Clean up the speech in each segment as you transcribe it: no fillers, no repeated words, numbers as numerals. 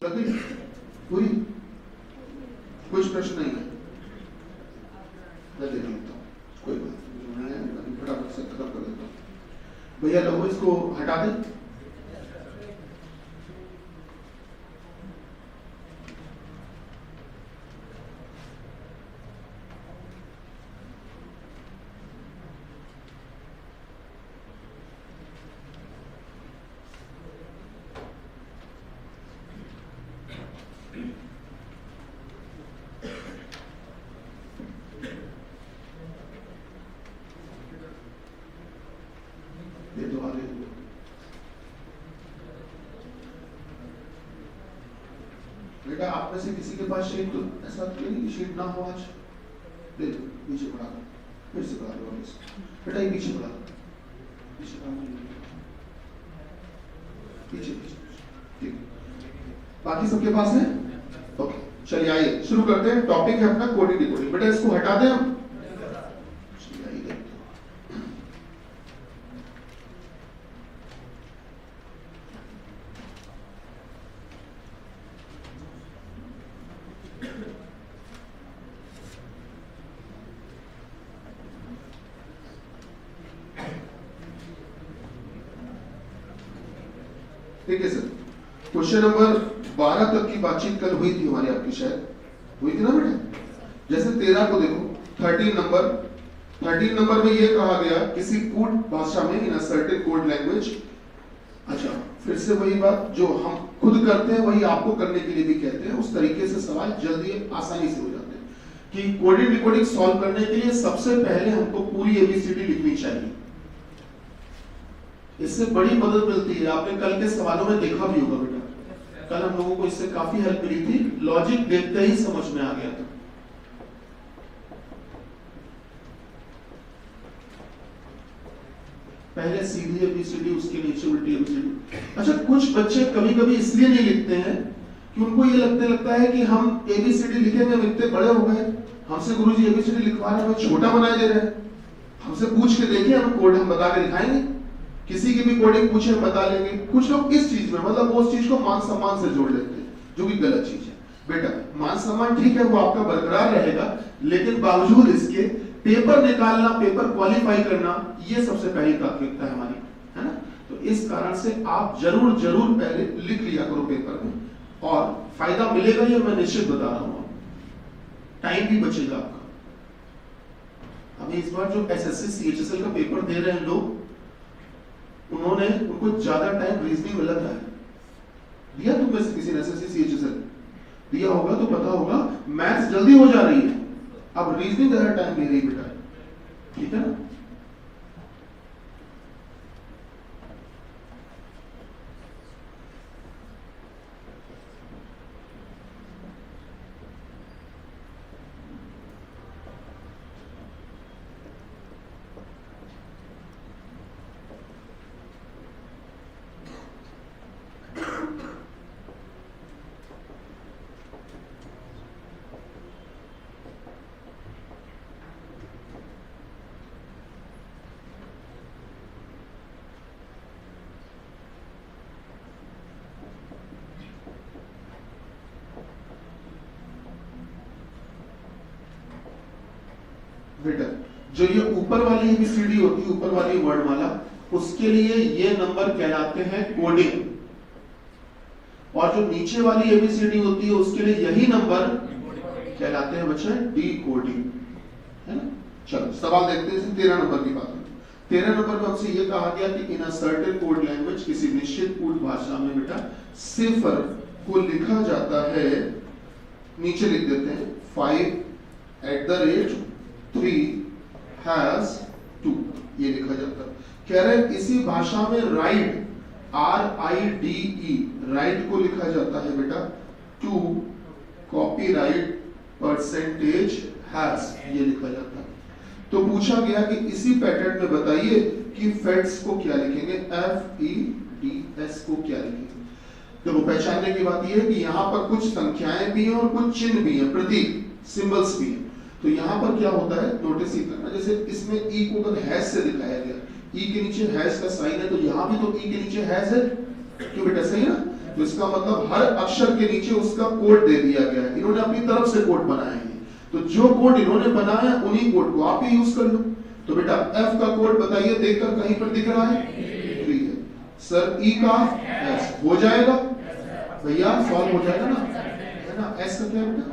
पूरी कुछ प्रश्न नहीं है, मैं देख लेता हूँ, कोई बात नहीं, मैं अभी फटाफट से खत्म कर देता हूँ। भैया लोगों इसको हटा दें। बेटा आप में से किसी के पास शीट तो ऐसा तो नहीं कि शीट ना हो आज, ले लो नीचे बढ़ा दो, फिर से बढ़ा दो वापस, बेटा ये नीचे बढ़ा दो, नीचे बढ़ा दो, पीछे पीछे, ठीक। बाकी सबके पास है? ओके चलिए आइए शुरू करते हैं। टॉपिक है अपना कोडिंग डिकोडिंग। बेटा इसको हटा दें हम, चलिए आइए देखते हैं। ठीक है सर, क्वेश्चन नंबर 12 तक की बातचीत कल हुई थी हमारी, आपकी शायद हुई थी ना बेटा। जैसे 13 को देखो, 13 नंबर में ये कहा गया किसी कोड भाषा में, इन अ सर्टेन कोड लैंग्वेज। अच्छा फिर से वही बात जो हम खुद करते हैं वही आपको करने के लिए भी कहते हैं, उस तरीके से सवाल जल्दी आसानी से हो जाते हैं कि कोडिंग डिकोडिंग सॉल्व करने के लिए सबसे पहले हमको पूरी एबीसीडी लिखनी चाहिए। इससे बड़ी मदद मिलती है, आपने कल के सवालों में देखा भी होगा बेटा, कल हम लोगों को इससे काफी हेल्प मिली थी, लॉजिक देखते ही समझ में आ गया था। पहले सीधी एबीसीडी, उसके नीचे उल्टी एबीसीडी। अच्छा कुछ बच्चे कभी कभी इसलिए नहीं लिखते हैं कि उनको ये लगता है कि हम एबीसीडी लिखेंगे, हम इतने बड़े हो गए, हमसे गुरुजी एबीसीडी लिखवा रहे हैं, छोटा बनाए दे रहे हैं, हमसे पूछ के देखिए हम कोड हम बता के दिखाएंगे, किसी की भी कोडिंग पूछे हम बता लेंगे। कुछ लोग इस चीज में मतलब वो उस चीज को मान सम्मान से जोड़ लेते हैं, जो कि गलत चीज है। बेटा मान सम्मान ठीक है, वो आपका बरकरार रहेगा, लेकिन बावजूद इसके पेपर निकालना, पेपर क्वालिफाई करना, ये सबसे पहली प्राथमिकता है हमारी, है ना। तो इस कारण से आप जरूर पहले लिख लिया करो पेपर में, और फायदा मिलेगा ये मैं निश्चित बता रहा हूँ, टाइम भी बचेगा आपका। अभी इस बार जो एसएससी सीएचएसएल का पेपर दे रहे हैं लोग, उनको ज्यादा टाइम रीजनिंग में लग रहा है। दिया तुम में से किसी ने एसएससी सीएचएसएल दिया होगा तो पता होगा, मैथ्स जल्दी हो जा रही है, अब रीजनिंग ज्यादा टाइम ले रही बेटा, ठीक है ना। बेटा जो ये ऊपर वाली एबीसीडी होती है, ऊपर वाली वर्णमाला, उसके लिए ये नंबर कहलाते हैं कोडिंग, और जो नीचे वाली एबीसीडी होती है उसके लिए यही नंबर कहलाते हैं बच्चे डिकोडिंग, है ना। चलो सवाल देखते हैं, 13 नंबर की बात। 13 नंबर में हमसे ये कहा गया कि इन अ सर्टेन कोड लैंग्वेज, किसी निश्चित कोड भाषा में बेटा सिफर को लिखा जाता है, नीचे लिख देते हैं 5 has 2, ये लिखा जाता है। कह रहे हैं इसी भाषा में राइट, RIDE, राइट को लिखा जाता है बेटा 2 कॉपीराइट परसेंटेज हैज, ये लिखा जाता है। तो पूछा गया कि इसी पैटर्न में बताइए कि फेड्स को क्या लिखेंगे, FEDS को क्या लिखेंगे। देखो पहचानने की बात यह है कि यहाँ पर कुछ संख्याएं भी हैं और कुछ चिन्ह भी हैं, प्रतीक सिंबल्स भी हैं। तो यहाँ पर क्या होता है नोटिस ही करना, जैसे इसमें ई को अगर हैश से दिखाया गया, ई के नीचे हैश का साइन है, तो यहाँ भी तो ई के नीचे हैश है, क्यों बेटा, सही ना। तो इसका मतलब हर अक्षर के नीचे उसका कोड दे दिया गया है। इन्होंने अपनी तरफ से कोड बनाया है, तो जो कोड इन्होंने बनाया उन्हीं कोड को आप ही यूज कर लो। तो बेटा एफ का कोड बताइए, देखकर कहीं पर दिख रहा है? ठीक है सर। ई का एस हो जाएगा भैया, सॉल्व हो जाएगा ना, है ना? एस का क्या बेटा?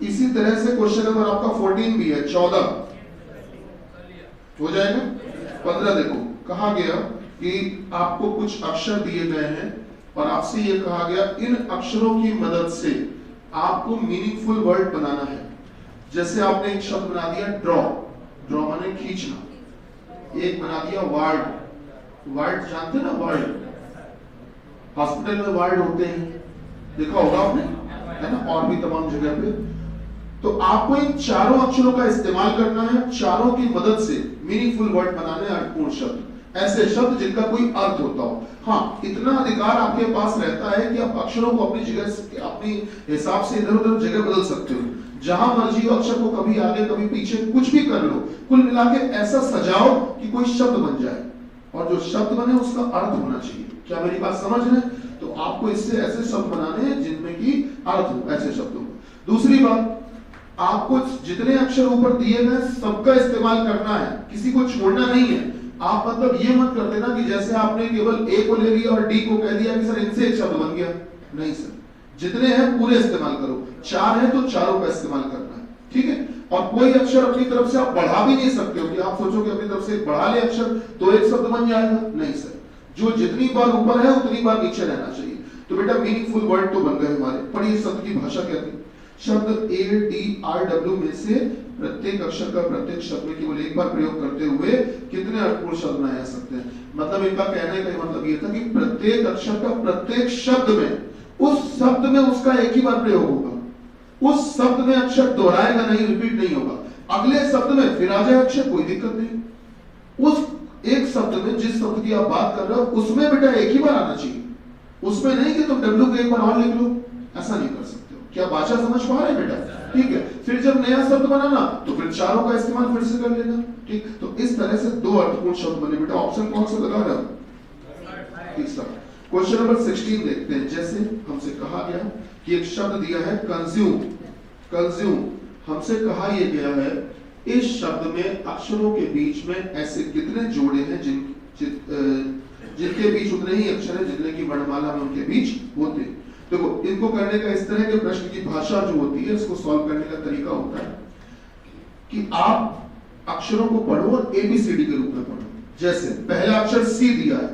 इसी तरह से क्वेश्चन नंबर आपका 14 भी है, 14 हो जाएगा। 15 देखो, कहा गया कि आपको कुछ अक्षर दिए गए हैं और आपसे ये कहा गया इन अक्षरों की मदद से आपको मीनिंगफुल वर्ड बनाना है। जैसे आपने एक शब्द बना दिया ड्रॉ, ड्रॉ माने खींचना। एक बना दिया वार्ड, वार्ड जानते ना, वार्ड हॉस्पिटल में वार्ड होते हैं, देखा होगा आपने, है ना, और भी तमाम जगह पे। तो आपको इन चारों अक्षरों का इस्तेमाल करना है, चारों की मदद से मीनिंगफुल वर्ड बनाने, अर्थपूर्ण शब्द, ऐसे शब्द जिनका कोई अर्थ होता हो। हाँ, इतना अधिकार आपके पास रहता है कि आप अक्षरों को अपनी जगह से, अपनी हिसाब से इधर उधर जगह बदल सकते हो, जहां मर्जी हो अक्षर को कभी आगे कभी पीछे कुछ भी कर लो। कुल मिला के ऐसा सजाओ कि कोई शब्द बन जाए, और जो शब्द बने उसका अर्थ होना चाहिए। क्या मेरी बात समझ रहे हैं? तो आपको इससे ऐसे शब्द बनाने हैं जिनमें की अर्थ हो, ऐसे शब्दों को। दूसरी बात, आपको जितने अक्षर ऊपर दिए गए सबका इस्तेमाल करना है, किसी को छोड़ना नहीं है। आप मतलब ये मत कर देना कि जैसे आपने केवल ए को ले लिया और डी को कह दिया कि सर इनसे एक शब्द बन गया। नहीं सर, जितने हैं पूरे इस्तेमाल करो। 4 है तो चारों का इस्तेमाल करना है, ठीक है? और कोई अक्षर अपनी तरफ से आप बढ़ा भी नहीं सकते हो कि आप सोचो कि अपनी तरफ से बढ़ा ले अक्षर तो एक शब्द बन जाएगा। नहीं सर, जो जितनी बार ऊपर है उतनी बार नीचे रहना चाहिए। तो बेटा मीनिंगफुल वर्ड तो बन गए हमारे। पढ़िए शब्द की भाषा क्या थी। शब्द ए डी आर डब्ल्यू में से प्रत्येक अक्षर का प्रत्येक शब्द में केवल एक बार प्रयोग करते हुए कितने अर्थपूर्ण शब्द बनाए जा सकते हैं। मतलब इनका कहने का मतलब ये था कि प्रत्येक अक्षर का प्रत्येक शब्द में उस शब्द में उसका एक ही बार प्रयोग होगा। उस शब्द में अक्षर दोहराएगा नहीं, रिपीट नहीं होगा। अगले शब्द में फिर आ जाए अक्षर, कोई दिक्कत नहीं। उस एक शब्द में जिस शब्द की आप बात कर रहे हो उसमें बेटा एक ही बार आना चाहिए। उसमें नहीं कि तुम डब्ल्यू को एक बार और लिख लो, ऐसा नहीं कर सकते हो। क्या भाषा समझ पा रहे हैं बेटा? ठीक है। फिर जब नया शब्द बनाना तो फिर चारों का इस्तेमाल फिर से कर लेना। ठीक, तो इस तरह से 2 अर्थपूर्ण शब्द बने बेटा। ऑप्शन कौन सा लगा रहा है? तीसरा। क्वेश्चन नंबर 16 देखते हैं। जैसे हमसे कहा गया कि एक शब्द दिया है कंज्यूम, कंज्यूम हमसे कहा यह गया है इस शब्द में अक्षरों के बीच में ऐसे कितने जोड़े हैं जिनके बीच उतने ही अक्षर हैं जितने की वर्णमाला में उनके बीच होते हैं। देखो, इनको करने का इस तरह के प्रश्न की भाषा जो होती है, इसको सॉल्व करने का तरीका होता है कि आप अक्षरों को पढ़ो और एबीसीडी के रूप में पढ़ो। जैसे पहला अक्षर सी दिया है,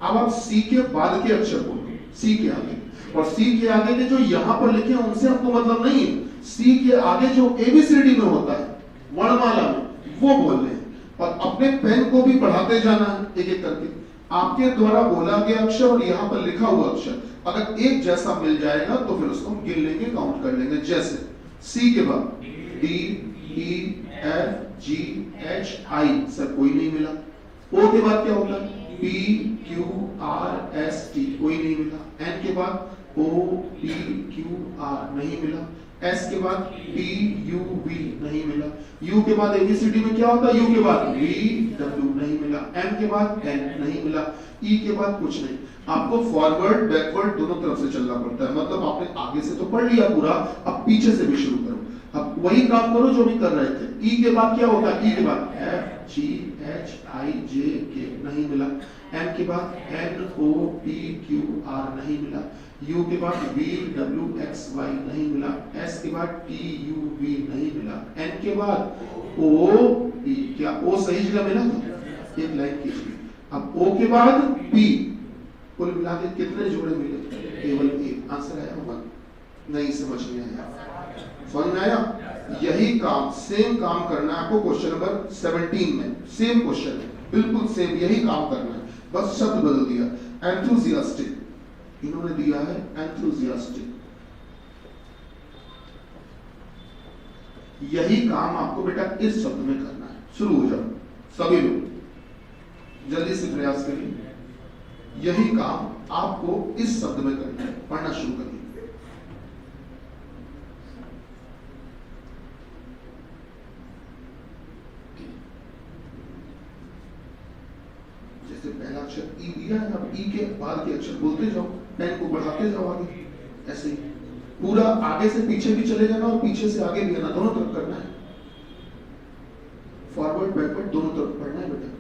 अब आप सी के बाद के अक्षर बोलो, सी के आगे, और सी के आगे के जो यहां पर लिखे हैं उनसे हमको मतलब नहीं है। सी के आगे जो एबीसीडी में होता है वर्णमाला में, वो बोल रहे हैं। और अपने पेन को भी बढ़ाते जाना है एक एक करके। आपके द्वारा बोला गया अक्षर और यहाँ पर लिखा हुआ अक्षर अगर एक जैसा मिल जाएगा तो फिर उसको हम गिन लेंगे, काउंट कर लेंगे। जैसे सी के बाद D E F G H आई, सर कोई नहीं मिला। ओ के बाद क्या होता है? P Q R S T, कोई नहीं मिला। एन के बाद ओ पी क्यू आर, नहीं मिला। एस के बाद टी यू वी, नहीं मिला। यू के बाद एबीसीडी में क्या होता है? यू के बाद वी डब्ल्यू, नहीं मिला। एम के बाद एन, नहीं मिला। ई के बाद कुछ नहीं। आपको फॉरवर्ड बैकवर्ड दोनों तरफ से चलना पड़ता है। मतलब आपने आगे से तो पढ़ लिया पूरा, अब पीछे से भी शुरू करो। अब वही काम करो जो भी कर रहे थे। ई के बाद क्या होता है? ई के बाद F G H I J के, नहीं मिला। एम के बाद N O P Q R, नहीं मिला। यू के बाद वी डब्ल्यू एक्स वाई, नहीं मिला। एस के बाद टी यू वी, नहीं मिला। एन के बाद ओ पी, क्या ओ सही जगह मिला था? एक लाइन कीजिए। अब ओ के बाद पी, कुल मिला के कितने जोड़े मिले? केवल एक। आंसर आया होगा? नहीं, समझ में आया? समझ में आया? यही काम, सेम काम करना है आपको क्वेश्चन नंबर 17 में। सेम क्वेश्चन है, बिल्कुल सेम, यही काम करना है, बस शब्द बदल दिया। एंथुसियास्टिक इन्होंने दिया है, एंथुसियास्टिक। यही काम आपको बेटा इस शब्द में करना है। शुरू हो जाओ सभी लोग, जल्दी से प्रयास करिए। यही काम आपको इस शब्द में करना है। पढ़ना शुरू करिए। जैसे पहला अक्षर ई दिया है, अब ई के बाद के अक्षर बोलते जाओ। पेन को बढ़ाते जाओ आगे, ऐसे ही पूरा आगे से पीछे भी चले जाना और पीछे से आगे भी आना, दोनों तरफ करना है, फॉरवर्ड बैकवर्ड दोनों तरफ पढ़ना है बेटा।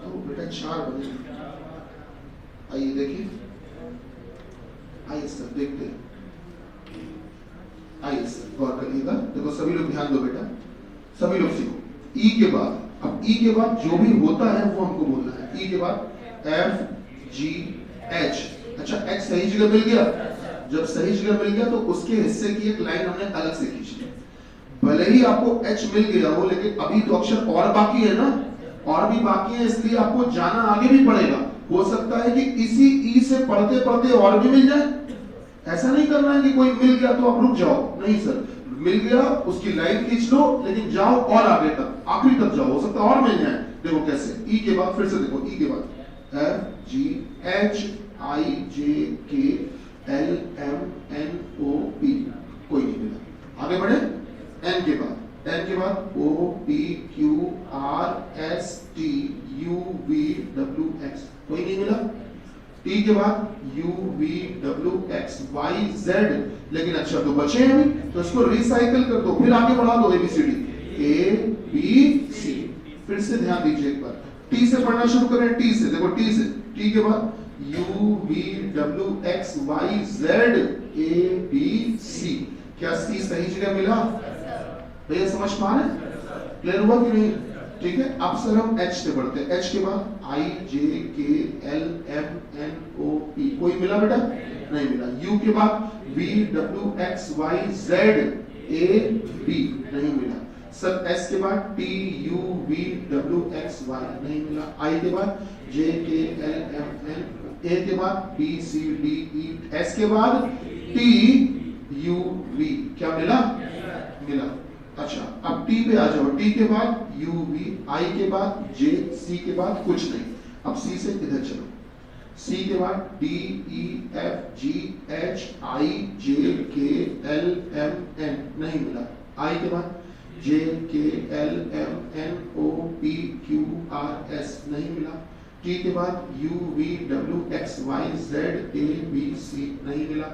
तो बेटा 4 बजे आइए देखिए, आइए सर देखते हैं, आइए सर गौर करिएगा, देखो सभी लोग ध्यान दो बेटा, सभी लोग सीखो। ई के बाद, अब ई के बाद जो भी होता है वो हमको बोलना है। ई के बाद एफ जी एच, अच्छा एच सही जगह मिल गया, जब सही जगह मिल गया तो उसके हिस्से की एक लाइन हमने अलग से खींची। भले ही आपको एच मिल गया हो लेकिन अभी तो अक्षर और बाकी है ना, और भी बाकी है, इसलिए आपको जाना आगे भी पड़ेगा। हो सकता है कि इसी ई से पढ़ते पढ़ते और भी मिल जाए, ऐसा नहीं करना है कि कोई मिल गया तो आप रुक जाओ, नहीं सर, मिल गया उसकी लाइन खींच लो लेकिन जाओ और आगे तक, आखिरी तक जाओ, हो सकता है और मिल जाए। देखो कैसे, ई के बाद फिर से देखो, ई के बाद F G H I J K L M N O P, कोई नहीं मिला, आगे बढ़े। एन के बाद O P Q R S T U V W X, कोई नहीं मिला। टी के बाद U V W X Y Z, लेकिन अच्छा तो बचे हैं अभी, तो इसको रिसाइकल कर दो, फिर आगे बढ़ा दो एबीसीडी ए बी सी। फिर से ध्यान दीजिए एक बार, टी से पढ़ना शुरू करें, टी से, देखो टी से, टी के बाद U V W X Y Z A B C, क्या सी सही जगह मिला भैया, समझ पा रहे हैं, क्लियर हुआ कि नहीं? ठीक है, अब सर हम एच से बढ़ते हैं। एच के बाद I J K L M N O P, कोई मिला बेटा? नहीं मिला। यू के बाद V W X Y Z A B, नहीं मिला सर। एस के बाद T U V W X Y, नहीं मिला। आई के बाद J K L M N, A के बाद B C D E, S के बाद टी यू वी, क्या मिला? मिला। अच्छा अब टी पे आ जाओ, टी के बाद यू वी, आई के बाद जे, सी के बाद कुछ नहीं। अब सी से इधर चलो, सी के बाद D E F G H I J K L M N, नहीं मिला। आई के बाद J K L M N O P Q R S, नहीं मिला। टी के बाद U V W X Y Z A B C, नहीं मिला।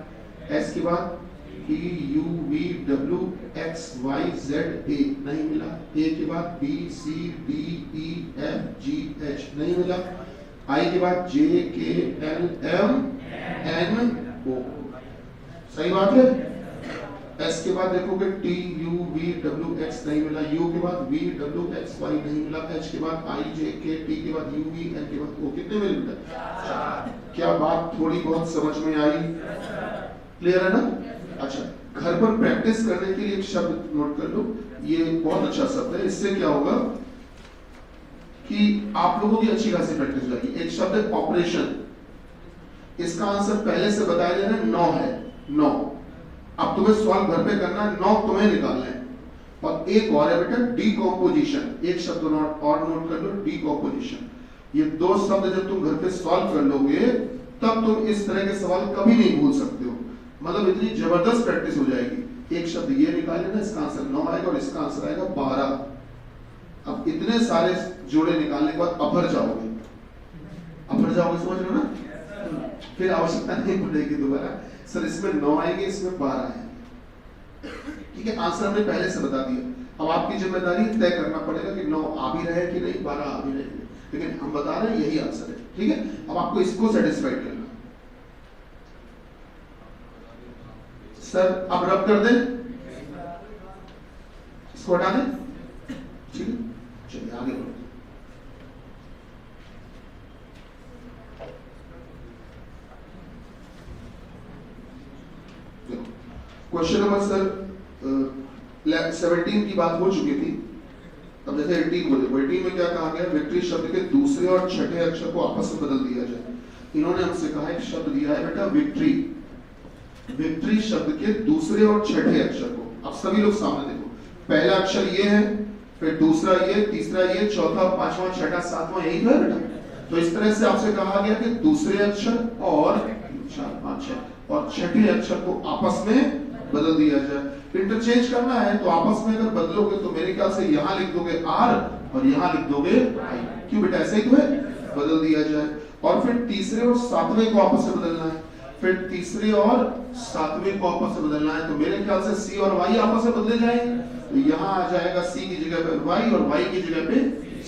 एस के बाद P U V W X Y Z A, नहीं मिला। A के बाद B C D E F G H, नहीं मिला। I के बाद J K L M N O, सही बात है। S के बाद देखोगे T U V W X, नहीं मिला। U के बाद V W X Y, नहीं मिला। H के बाद I J K, T के बाद U V, N के बाद O, कितने मिले बेटा? क्या बात थोड़ी बहुत समझ में आई? क्लियर है ना? अच्छा, घर पर प्रैक्टिस करने के लिए एक शब्द नोट कर लो, ये बहुत अच्छा शब्द है। इससे क्या होगा कि आप लोगों की अच्छी खासी प्रैक्टिस हो जाएगी। एक शब्द है ऑपरेशन, इसका आंसर पहले से बताया जाना 9 है, 9। अब तुम्हें सवाल घर पे करना है, 9 तुम्हें निकालना है। और एक और है बेटा डीकॉम्पोजिशन, एक शब्द और नोट कर लो, डीकॉम्पोजिशन। ये 2 शब्द जब तुम घर पे सॉल्व कर लोगे तब तुम इस तरह के सवाल कभी नहीं भूल सकते हो, मतलब इतनी जबरदस्त प्रैक्टिस हो जाएगी। एक शब्द ये निकाल लेना, इसका आंसर 9 आएगा और इसका आंसर आएगा 12। अब इतने सारे जोड़े निकालने के बाद अभर जाओगे, समझ रहे हो ना? फिर आवश्यकता नहीं पड़ेगी दोबारा, सर इसमें 9 आएंगे, इसमें 12 आएंगे, ठीक है। आंसर हमने पहले से बता दिया। अब आपकी जिम्मेदारी तय करना पड़ेगा कि 9 आ भी रहे कि नहीं, 12 आ भी रहे, लेकिन हम बता रहे हैं यही आंसर है, ठीक है। अब आपको इसको सेटिस्फाइड करना। सर अब रब कर दें, इसको हटा दें, ठीक है। चलिए आगे बढ़ो। क्वेश्चन नंबर सर 17 की बात हो चुकी थी। अब जैसे 18 को देखो, 18 में क्या कहा गया, विक्ट्री शब्द के दूसरे और छठे अक्षर को आपस में बदल दिया जाए। इन्होंने हमसे कहा एक शब्द दिया है बेटा विक्ट्री, विक्ट्री शब्द के दूसरे और छठे अक्षर को, अब सभी लोग सामने देखो, पहला अक्षर ये है, फिर दूसरा ये, तीसरा ये, चौथा, पांचवा, छठा, सातवां, यही तो है बेटा। तो इस तरह से आपसे कहा गया कि दूसरे अक्षर और 4, 5, 6 और छठे अक्षर को आपस में बदल दिया जाए। इंटरचेंज करना है तो आपस में अगर बदलोगे तो मेरे ख्याल से यहाँ लिख दोगे R और यहाँ लिख दोगे I, क्यों बेटा, ऐसे ही तो है, बदल दिया जाए। और फिर तीसरे और सातवें को आपस में बदलना है, फिर तीसरे और सातवें को आपस में बदलना है, तो मेरे ख्याल से C और Y आपस में बदले जाएंगे, तो यहाँ आ जाएगा C की जगह पे Y और Y की जगह पे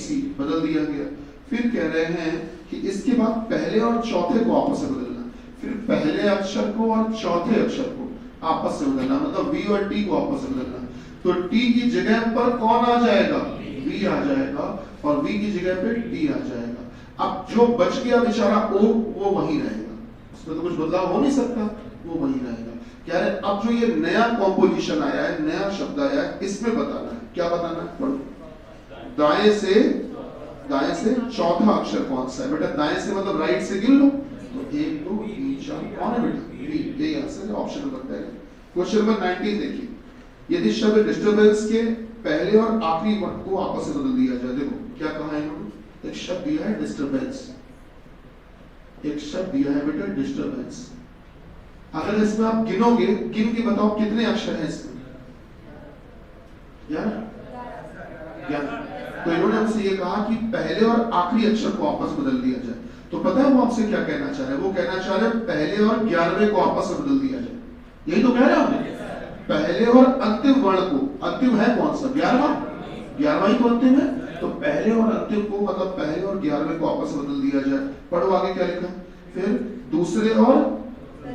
C, बदल दिया गया। फिर कह रहे हैं कि इसके बाद पहले और चौथे को आपस में बदलना, फिर पहले अक्षर को और चौथे अक्षर को आपस में बदलना, मतलब V और T को आपस में बदलना। तो T की जगह पर कौन आ जाएगा, V आ जाएगा, और V की जगह पे T आ जाएगा। अब जो बच गया बेचारा O, वो वही रहेगा, उसमें तो कुछ बदलाव हो नहीं सकता, वो वही रहेगा। क्या है, अब जो ये नया कॉम्पोजिशन आया है, नया शब्द आया है, इसमें बताना है, क्या बताना है, पढ़ो। दाएं से चौथा अक्षर कौन सा है बेटा, दाएं से मतलब राइट से गिन लो, तो 1 2 3 4 कौन है बेटा, यही आंसर है, ऑप्शन नंबर पहले। क्वेश्चन नंबर 19 देखिए, यदि शब्द डिस्टर्बेंस के पहले और आखिरी वर्ड को आपस में बदल दिया जाए। देखो क्या कहा है इन्होंने, एक शब्द दिया है डिस्टर्बेंस, एक शब्द दिया है बेटा डिस्टर्बेंस। अगर इसमें आप गिनोगे, गिन के बताओ कितने अक्षर हैं इसमें, यार 11। तो इन्होंने हमसे ये कहा कि पहले और आखिरी अक्षर को आपस में बदल दिया जाए। तो पता है वो आपसे क्या कहना चाह रहे हैं, वो कहना चाह रहे हैं पहले और 11वें को आपस में बदल दिया जाए, यही तो कह रहे हैं। पहले और अंतिम वर्ण को, अंतिम है कौन सा, 11वां ही तो अंतिम है, तो पहले और अंतिम को मतलब पहले और 11वें को आपस में बदल दिया जाए। पढ़ो आगे क्या लिखा, फिर दूसरे और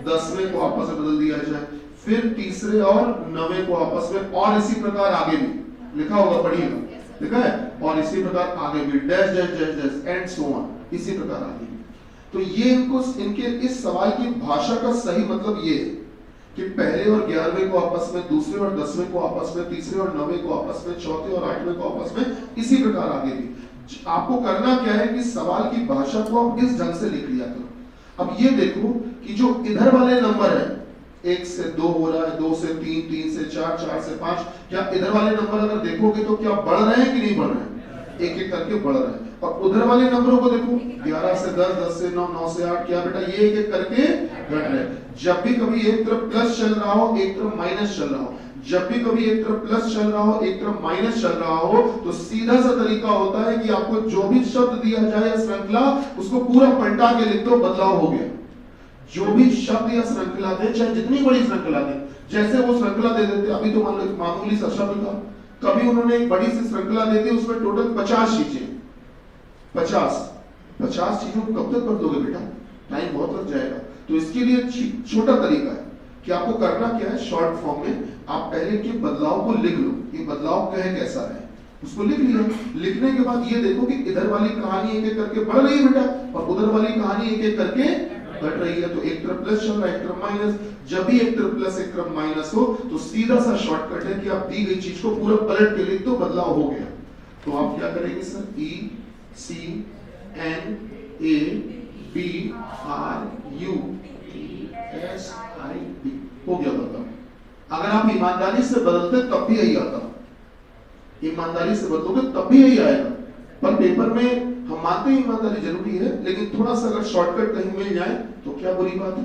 10वें को आपस में बदल दिया जाए, फिर तीसरे और 9वें को आपस में, और इसी प्रकार आगे भी लिखा होगा, पढ़िएगा, लिखा है, और इसी प्रकार आगे भी, dash dash dash dash and so on, इसी प्रकार आगे। तो ये इनके इस सवाल की भाषा का सही मतलब ये है कि पहले और 11वें को आपस में, दूसरे और 10वें को आपस में, तीसरे और 9वें को आपस में, चौथे और 8वें को आपस में, इसी प्रकार आगे भी। आपको करना क्या है कि सवाल की भाषा को आप इस ढंग से लिख लिया करो। अब ये देखो कि जो इधर वाले नंबर है, 1 से 2 हो रहा है, 2 से 3, 3 से 4, 4 से 5, क्या इधर वाले नंबर अगर देखोगे तो क्या बढ़ रहे हैं कि नहीं बढ़ रहे हैं, एक एक करके बढ़ रहे हैं। और उधर वाले नंबरों को देखो, 11 से 10, 10 से 9, 9 से 8, क्या बेटा ये एक एक करके घट रहे हैं। जब भी कभी एक तरफ प्लस चल रहा हो, एक तरफ माइनस चल रहा हो, जब भी कभी एक तरफ प्लस चल रहा हो, एक तरफ माइनस चल रहा हो, तो सीधा सा तरीका होता है कि आपको जो भी शब्द दिया जाए श्रृंखला, उसको पूरा पलटा के लिख दो, बदलाव हो गया। जो भी शब्द या श्रृंखला दे, चाहे जितनी बड़ी श्रृंखला दे, जैसे वो श्रृंखला दे देते, अभी तो मान लो मामूली सा शब्द था, कभी उन्होंने एक बड़ी सी श्रृंखला दे दी, उसमें टोटल 50 चीजें, 50 चीजों को कब तक बदलोगे बेटा, टाइम बहुत लग जाएगा। तो इसके लिए छोटा तरीका है कि आपको करना क्या है, शॉर्ट फॉर्म में आप पहले के बदलाव को लिख लो, ये बदलाव कहे कैसा है, उसको लिख लिया। लिखने के बाद ये देखो कि इधर वाली कहानी एक एक करके बढ़ रही है बेटा, और उधर वाली कहानी एक एक करके घट रही है। तो एक तरफ प्लस चल रहा है, एक तरफ माइनस। जब भी एक तरफ प्लस एक तरफ माइनस हो, तो सीधा सा शॉर्टकट है कि आप दी गई चीज को पूरा पलट के लिख दो, बदलाव हो गया। तो आप क्या करेंगे सर, ECNABRUTSIB हो गया बदलाव। अगर आप ईमानदारी से बदलते तब भी यही आता, ईमानदारी से बदलोगे तब भी यही आएगा। पर पेपर में हम मानते हैं ईमानदारी जरूरी है, लेकिन थोड़ा सा अगर शॉर्टकट कहीं मिल जाए तो क्या बुरी बात है।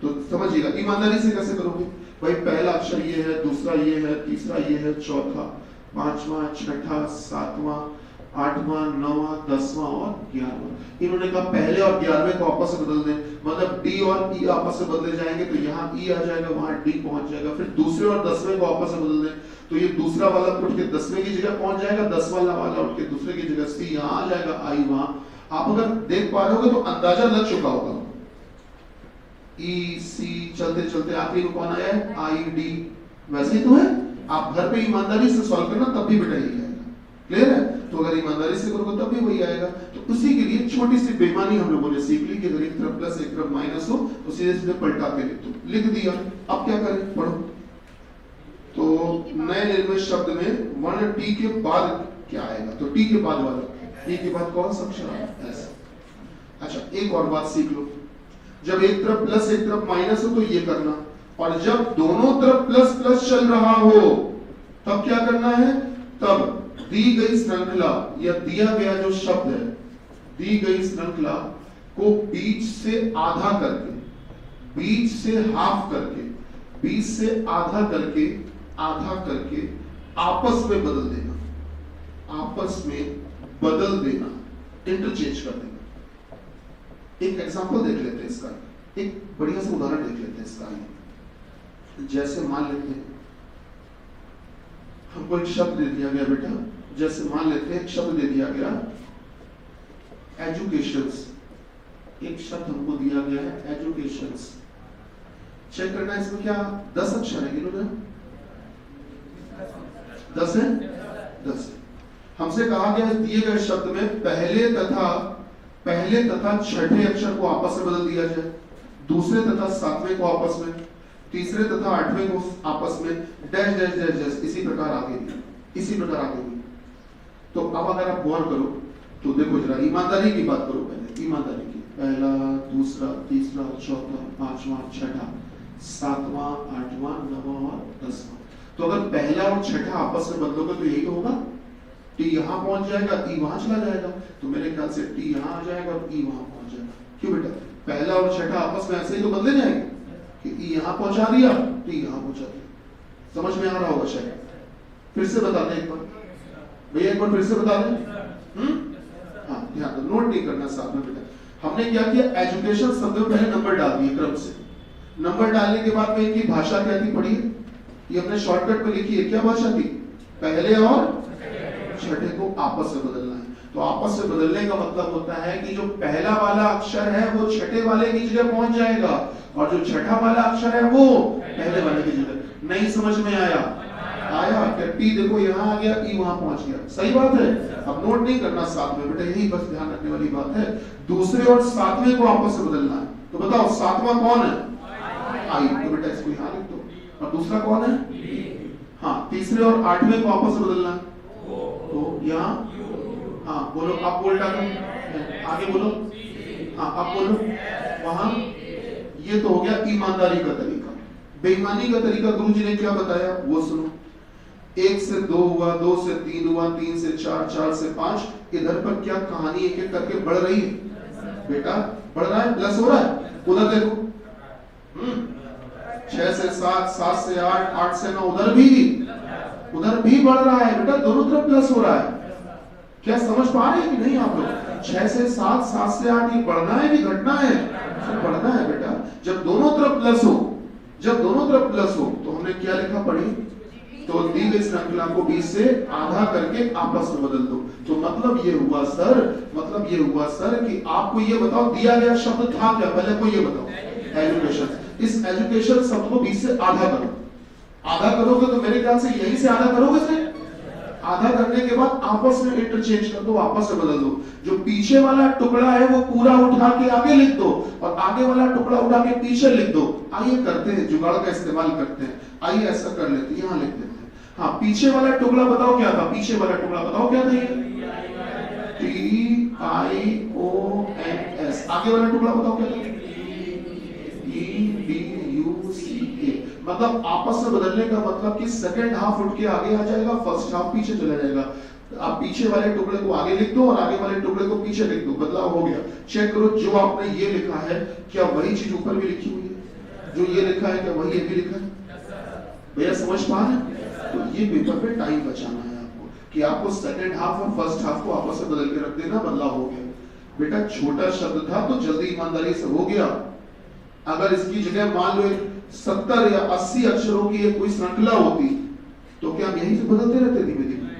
तो समझिएगा ईमानदारी से कैसे करोगे भाई, पहला अक्षर ये है, दूसरा ये है, तीसरा ये है, चौथा, 5वां, 6ठा, 7वां, 8वां, 9वां, 10वां और 11वां। इन्होंने कहा पहले और 11वें को आपस में बदल दें, मतलब डी और ई आपस में बदले जाएंगे तो यहाँ ई आ जाएगा, वहां डी पहुंच जाएगा। फिर दूसरे और 10वें को आपस में बदल दें तो ये दूसरा वाला उठ के 10वें की जगह पहुंच जाएगा, 10 वाला उठ के दूसरे की जगह सी यहाँ आ जाएगा, आई वहां। आप अगर देख पा रहे होगे तो अंदाजा लग चुका होगा। ई सी चलते चलते आखिरी में कौन आया है? I D. वैसे ही तो है, आप घर पे ईमानदारी से सॉल्व करना तब भी बेटा यही आएगा। क्लियर है? तो अगर ईमानदारी से करोगे तब भी वही आएगा। तो उसी के लिए छोटी सी बेईमानी हम लोगों ने सीख ली कि अगर एक तरफ प्लस एक तरफ माइनस हो तो सीधे सीधे पलटा के लिख दो। लिख दिया, अब क्या करें? पढ़ो। तो नए निर्मित शब्द में वर्ण टी के बाद क्या आएगा? तो टी के बाद वाला, टी के बाद कौन सा अक्षर आएगा? ऐसा। अच्छा, एक और बात सीख लो, जब एक तरफ प्लस एक तरफ माइनस हो तो ये करना, और जब दोनों तरफ प्लस प्लस चल रहा हो तब क्या करना है? तब दी गई श्रृंखला या दिया गया जो शब्द है, दी गई श्रृंखला को बीच से आधा करके, बीच से हाफ करके, बीच से आधा करके आपस में बदल देना, आपस में बदल देना, इंटरचेंज कर देना। एक एग्जांपल देख लेते हैं इसका, एक बढ़िया सा उदाहरण देख लेते हैं इसका। जैसे मान लेते हैं हमको एक शब्द दे दिया गया बेटा, जैसे मान लेते हैं एक शब्द दे दिया गया एजुकेशंस, एक शब्द हमको दिया गया है एजुकेशंस। चेक करना है इसमें क्या 10 अक्षर है? गिनो ना, 10 है? 10 है। हमसे कहा गया दिए गए शब्द में पहले तथा छठे अक्षर को आपस में बदल दिया जाए, दूसरे तथा 7वें को आपस में, तीसरे तथा 8वें को आपस में, डैश डैश डैश डैश, इसी प्रकार आगे भी। तो अब अगर आप गौर करो तो देखो जरा, ईमानदारी की बात करो पहले, ईमानदारी की। पहला, दूसरा, तीसरा, चौथा, 5वां, 6ठा, 7वां, 8वां, 9वां और 10वां। तो अगर पहला और छठा आपस में बदलोगे तो यही होगा, टी यहाँ पहुंच जाएगा, ई वहां चला जाएगा। तो मेरे ख्याल से टी यहाँ आ जाएगा और ई वहां पहुंच जाएगा। क्यों बेटा? पहला और छठा आपस में ऐसे ही तो बदले जाएंगे कि ई यहाँ पहुंचा दिया, टी यहाँ पहुंचा दिया। समझ में आ रहा होगा शायद? फिर से बता दें एक बार भैया, एक बार फिर से बता दें। हाँ, ध्यान दो, नोट नहीं करना साथ में बेटा। हमने क्या किया? एजुकेशन शब्द में पहले नंबर डाल दिए क्रम से। नंबर डालने के बाद में इनकी भाषा क्या थी पढ़िए, ये हमने शॉर्टकट में लिखी है। क्या भाषा थी? पहले और छठे को आपस में बदलना है। तो आपस में बदलने का मतलब होता है कि जो पहला वाला अक्षर है वो छठे वाले की जगह पहुंच जाएगा, और जो छठा वाला अक्षर है वो पहले वाले की जगह। नहीं समझ में आया? क्या टी देखो यहाँ आ गया, ई वहां पहुंच गया। सही बात है? अब नोट नहीं करना साथ में बेटा, यही बस ध्यान रखने वाली बात है। दूसरे और 7वें को आपस में बदलना है। तो बताओ 7वां कौन है? आई। तो बेटा इसको यहाँ लिख दो। और दूसरा कौन है? हाँ, तीसरे और 8वें को आपस में बदलना है। तो यहाँ, हाँ बोलो, अब बोल डालो, आगे बोलो, हाँ अब बोलो, वहां। ये तो हो गया ईमानदारी का तरीका। बेईमानी का तरीका गुरुजी ने क्या बताया वो सुनो। 1 से 2 हुआ, 2 से 3 हुआ, 3 से 4, 4 से 5। इधर पर क्या कहानी एक एक करके बढ़ रही है बेटा? बढ़ रहा है, प्लस हो रहा है। उधर देखो, 6 से 7, 7 से 8, 8 से 9, उधर भी बढ़ रहा है बेटा, दोनों तरफ प्लस हो रहा है। क्या समझ पा रहे हैं कि नहीं आप लोग? 6 से 7, 7 से 8, ये बढ़ना है कि घटना है? बढ़ना है बेटा। जब दोनों तरफ प्लस हो तो हमने क्या लिखा पढ़ी? तो दी गई श्रृंखला को बीच से आधा करके आपस में बदल दो। तो मतलब ये हुआ सर कि आपको ये बताओ दिया गया शब्द था क्या? पहले को ये बताओ, एजुकेशन। इस एजुकेशन शब्द को बीच से आधा करो। आधा करोगे तो मेरे ख्याल से यहीं से आधा करोगे सर। आधा करने के बाद आपस में इंटरचेंज कर दो, आपस में बदल दो। जो पीछे वाला टुकड़ा है वो पूरा उठा के आगे लिख दो, और आगे वाला टुकड़ा उठा के पीछे लिख दो। आइए करते हैं, जुगाड़ का इस्तेमाल करते हैं। आइए ऐसा कर लेते हैं, यहाँ लिख देते हैं। हाँ, पीछे वाला टुकड़ा बताओ क्या था? पीछे वाला टुकड़ा बताओ क्या था? ये TIONS। आगे वाला टुकड़ा बताओ क्या था? EDUCA। मतलब आपस में बदलने का मतलब कि सेकंड हाफ उठ के आगे आ जाएगा, फर्स्ट हाफ पीछे चला जाएगा। आप पीछे वाले टुकड़े को आगे लिख दो और आगे वाले टुकड़े को पीछे लिख दो, बदलाव हो गया। चेक करो, जो आपने ये लिखा है क्या वही चीज ऊपर भी लिखी हुई है? जो ये लिखा है क्या वही ये भी लिखा है? भैया समझ पा रहे हैं? तो ये पेपर पे टाइम बचाना है। कि आपको सेकंड हाफ और फर्स्ट हाफ को आपस में बदल के रख देना, बदलाव हो गया। बेटा छोटा शब्द था तो जल्दी ईमानदारी से हो गया। अगर इसकी जगह मान लो 70 या 80 अक्षरों की एक कोई श्रृंखला होती तो क्या हम यही से बदलते रहते धीमे धीमे?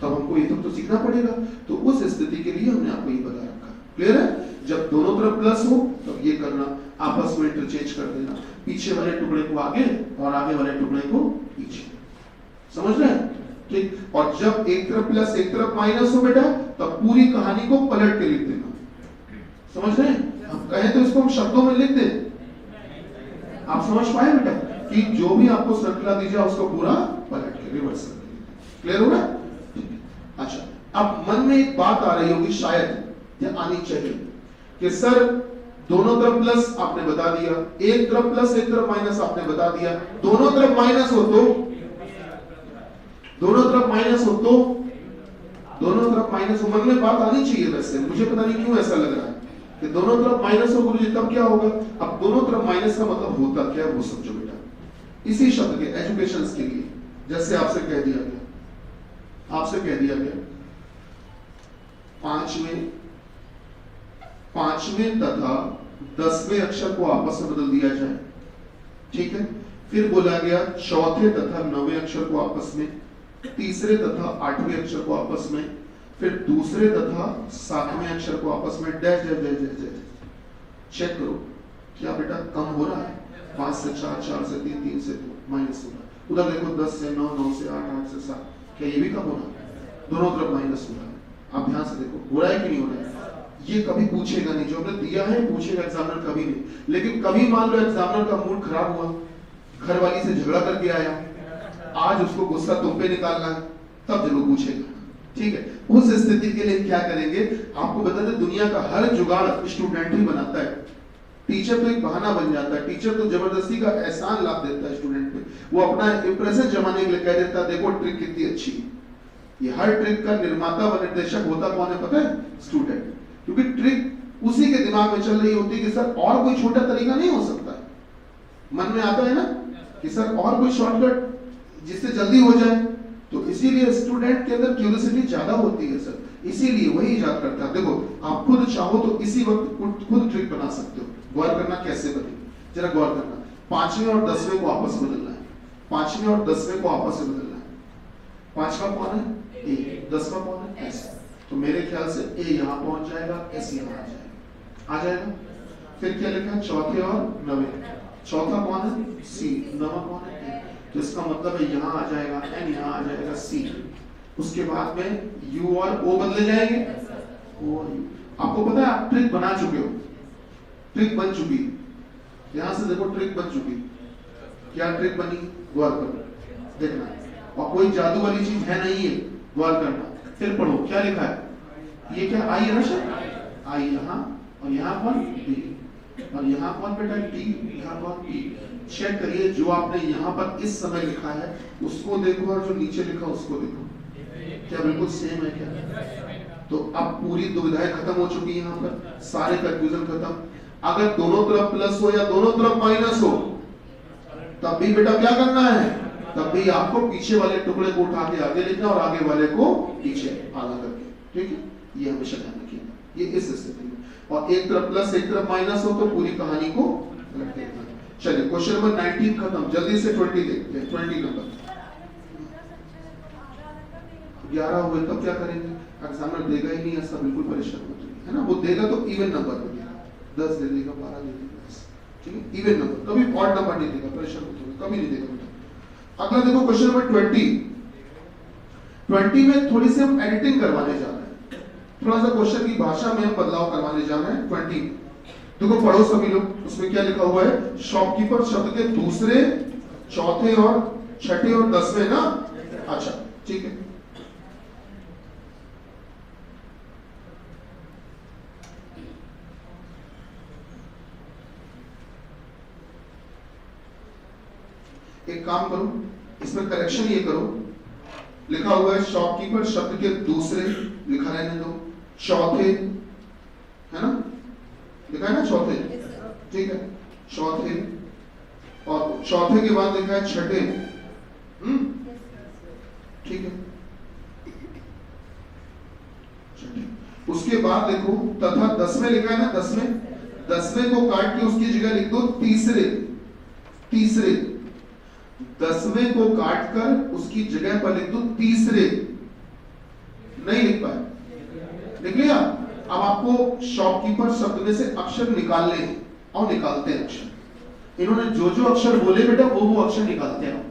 तब हमको ये तो सीखना पड़ेगा। तो उस स्थिति के लिए हमने आपको ये बता रखा। क्लियर है? जब दोनों तरफ प्लस हो तब ये करना, आपस में इंटरचेंज कर देना, पीछे वाले टुकड़े को आगे और आगे वाले टुकड़े को पीछे। समझ रहे हैं? ठीक। और जब एक तरफ प्लस एक तरफ माइनस हो बेटा तब पूरी कहानी को पलट के लिख देना। समझ रहे हैं? हम कहें तो इसको हम शब्दों में लिख दें। आप समझ पाए बेटा कि जो भी आपको श्रृंखला दी जाए उसको पूरा पलट के रिवर्स कर दें। क्लियर हो गया? अच्छा, अब मन में एक बात आ रही होगी शायद या आनी चाहिए कि सर दोनों तरफ प्लस आपने बता दिया, एक तरफ प्लस एक तरफ माइनस आपने बता दिया, दोनों तरफ माइनस हो तो दोनों तरफ माइनस हो तो दोनों तरफ माइनस हो। मन में बात आनी चाहिए। वैसे मुझे पता नहीं क्यों ऐसा लग रहा है कि दोनों तरफ माइनस हो गुरुजी तब क्या होगा। अब दोनों तरफ माइनस का मतलब होता क्या वो समझो बेटा। इसी शब्द के एजुकेशन के लिए जैसे आपसे कह दिया गया पांचवें तथा 10वें अक्षर को आपस में बदल दिया जाए। ठीक है। फिर बोला गया चौथे तथा 9वें अक्षर को आपस में, तीसरे तथा 8वें अक्षर को आपस में, फिर दूसरे तथा 7वें अक्षर को आपस में dash dash dash dash dash. Check करो क्या बेटा कम हो रहा है? 5 से 4, 4 से 3, 3 से 2 माइनस हो रहा है। उधर देखो 10 से 9, 9 से 8, 8 से 7, क्या ये भी कम हो रहा है? दोनों तरफ माइनस हो रहा है। आप ध्यान से देखो हो रहा है कि नहीं हो रहा है? ये कभी पूछेगा नहीं, जो हमने दिया है पूछेगा एग्जामिनर कभी नहीं। लेकिन कभी मान लो एग्जामिनर का मूड खराब हुआ, घर वाली से झगड़ा करके आया, आज उसको गुस्सा तुम पे निकालना है, तब जरूर पूछेगा। ठीक है। उस स्थिति के लिए क्या करेंगे आपको बता दें, दुनिया का हर जुगाड़ स्टूडेंट ही बनाता है। टीचर तो एक बहाना बन जाता है। टीचर तो जबरदस्ती का एहसान लाभ देता है स्टूडेंट पे। वो अपना इंप्रेशन जमाने के लिए कह देता है देखो ट्रिक कितनी अच्छी है। ये हर ट्रिक का निर्माता व निर्देशक होता कौन है पता है? स्टूडेंट। क्योंकि ट्रिक उसी के दिमाग में चल रही होती है कि सर और कोई छोटा तरीका नहीं हो सकता है। मन में आता है ना कि सर और कोई शॉर्टकट जिससे जल्दी हो जाए। तो इसीलिए स्टूडेंट के अंदर क्यूरियोसिटी ज्यादा होती है सर, इसीलिए वही इजाद करता है। देखो आप खुद चाहो तो इसी वक्त खुद ट्रिक बना सकते हो। गौर करना कैसे बने, जरा गौर करना। 5वें और 10वें को आपस में बदलना है। 5वें और 10वें को आपस में बदलना है। 5वां कौन है? ए। 10वां कौन है? एस। तो मेरे ख्याल से ए यहाँ पहुंच जाएगा, एस यहाँ आ जाएगा। फिर क्या लिखा है? चौथे और 9वें। चौथा कौन है? सी। 9वां कौन है? ए। तो इसका मतलब है यहाँ आ जाएगा एन, यहाँ आ जाएगा सी। उसके बाद में यू और ओ बदले जाएंगे। ओ और यू। आपको पता है आप ट्रिक बना चुके हो, ट्रिक बन चुकी है। यहां से देखो ट्रिक बन चुकी। क्या ट्रिक बनी? गौर करो देखना। और कोई जादू वाली चीज है नहीं है, गौर करना। फिर पढ़ो क्या लिखा है। ये क्या आई है ना सर? आई यहाँ और यहाँ कौन? डी। और यहाँ कौन बेटा? डी। यहाँ कौन? ई। चेक करिए जो आपने यहाँ पर इस समय लिखा है उसको देखो और जो नीचे लिखा उसको देखो, क्या बिल्कुल सेम है क्या? तो अब पूरी दुविधाएं खत्म हो चुकी है। यहाँ पर सारे कंफ्यूजन खत्म। अगर दोनों तरफ प्लस हो या दोनों तरफ माइनस हो तब भी बेटा क्या करना है? तब भी आपको पीछे वाले टुकड़े को उठा के आगे लिखना और आगे वाले को पीछे आधा करके। ठीक है, ये हमेशा ध्यान रखिएगा। ये इस स्थिति में, और एक तरफ प्लस एक तरफ माइनस हो तो पूरी कहानी को रख देना। चलिए क्वेश्चन नंबर 19 खत्म। जल्दी से 20 देखते हैं। 20 नंबर 11 हुए तब क्या करेंगे? एग्जामिनर देगा ही नहीं ऐसा, बिल्कुल परेशान मत होइए, है ना। वो देगा तो इवन नंबर में देगा, 10 दे देगा, 12 दे देगा, ठीक है, इवन नंबर। कभी ऑड नंबर नहीं देगा, परेशान मत होइए, कभी नहीं देगा बेटा। अगला देखो क्वेश्चन नंबर 20 में थोड़ी सी हम एडिटिंग करवाने जा रहे हैं, थोड़ा सा क्वेश्चन की भाषा में हम बदलाव करवाने जा रहे हैं। 20 देखो पढ़ो सभी लोग। उसमें क्या लिखा हुआ है? शॉपकीपर शब्द के दूसरे, चौथे और छठे और 10वें ना। अच्छा ठीक है, एक काम करो, इसमें करेक्शन ये करो। लिखा हुआ है शॉपकीपर शब्द के दूसरे, लिखा रहने दो, चौथे, है ना, लिखा है ना चौथे, ठीक है, चौथे, और चौथे के बाद लिखा है छठे, ठीक है। उसके बाद देखो तथा 10 में लिखा है ना, 10वें को काट के उसकी जगह लिख दो तीसरे। 10वें को काट कर उसकी जगह पर लिख दो तीसरे। नहीं लिख पाए, लिख लिया। अब आपको शॉपकीपर शब्द में से अक्षर निकालने हैं और निकालते हैं अक्षर। इन्होंने जो जो अक्षर बोले बेटा वो अक्षर निकालते हैं।